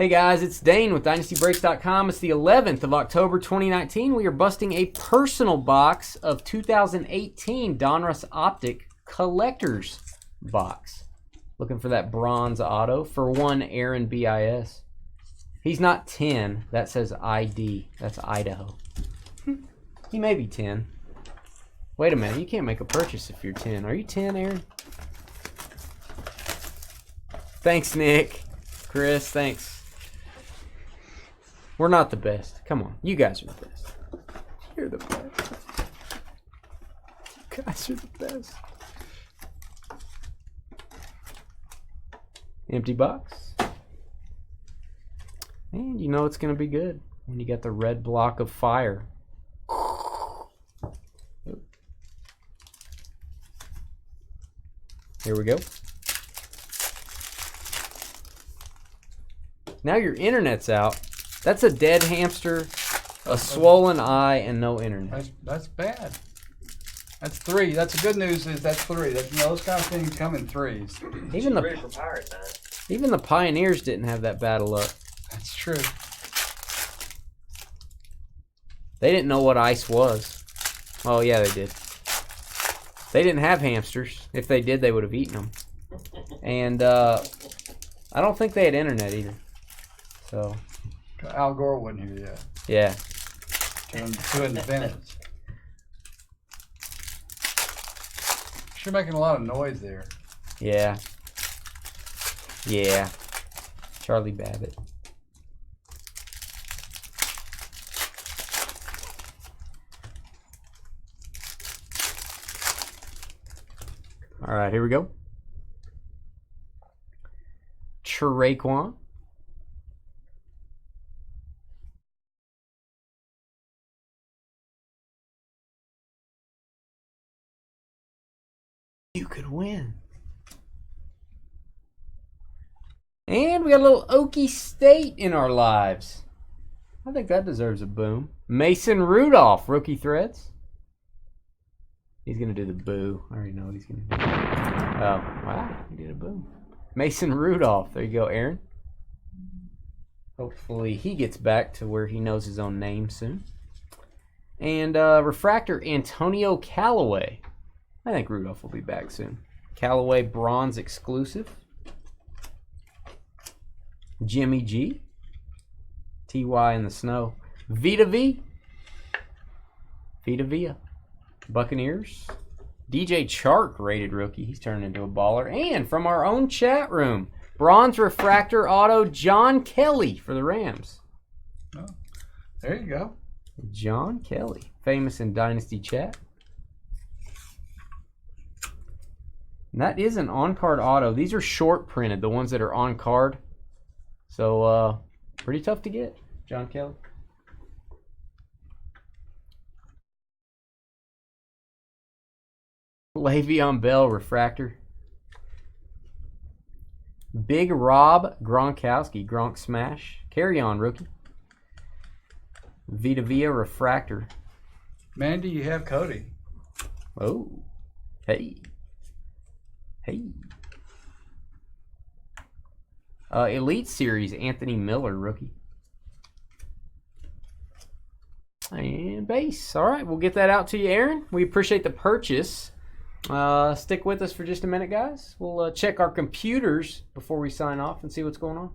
Hey guys, it's Dane with DynastyBreaks.com. It's the 11th of October 2019. We are busting a personal box of 2018 Donruss Optic Collector's Box. Looking for that bronze auto for one Aaron BIS. He's not 10. That says ID. That's Idaho. He may be 10. Wait a minute. You can't make a purchase if you're 10. Are you 10, Aaron? Thanks, Nick. Chris, thanks. We're not the best. Come on. You guys are the best. You're the best. You guys are the best. Empty box. And you know it's going to be good when you got the red block of fire. Here we go. Now your internet's out. That's a dead hamster, a swollen eye, and no internet. That's bad. That's three. That's the good news is that's three. Those kind of things come in threes. Even the Pioneers didn't have that bad of luck. That's true. They didn't know what ice was. Oh yeah, they did. They didn't have hamsters. If they did, they would have eaten them. And I don't think they had internet either. So Al Gore wasn't here yet. Yeah. To independence. Sure making a lot of noise there. Yeah. Yeah. Charlie Babbitt. All right, here we go. Traquan. You could win. And we got a little Okie State in our lives. I think that deserves a boom. Mason Rudolph, rookie threads. He's going to do the boo. I already know what he's going to do. Oh, wow. He did a boom. Mason Rudolph. There you go, Aaron. Hopefully he gets back to where he knows his own name soon. And refractor Antonio Callaway. I think Rudolph will be back soon. Callaway bronze exclusive. Jimmy G. TY in the snow. Vita V. Vita Via. Buccaneers. DJ Chark rated rookie. He's turned into a baller. And from our own chat room, bronze refractor auto John Kelly for the Rams. Oh, there you go. John Kelly. Famous in Dynasty chat. And that is an on-card auto. These are short printed, the ones that are on card. So, pretty tough to get. John Kelly. Le'Veon Bell refractor. Big Rob Gronkowski, Gronk smash. Carry on, rookie. Vita Via refractor. Man, do you have Cody? Oh, hey. Hey. Elite Series, Anthony Miller, rookie. And base. All right, we'll get that out to you, Aaron. We appreciate the purchase. Stick with us for just a minute, guys. We'll check our computers before we sign off and see what's going on.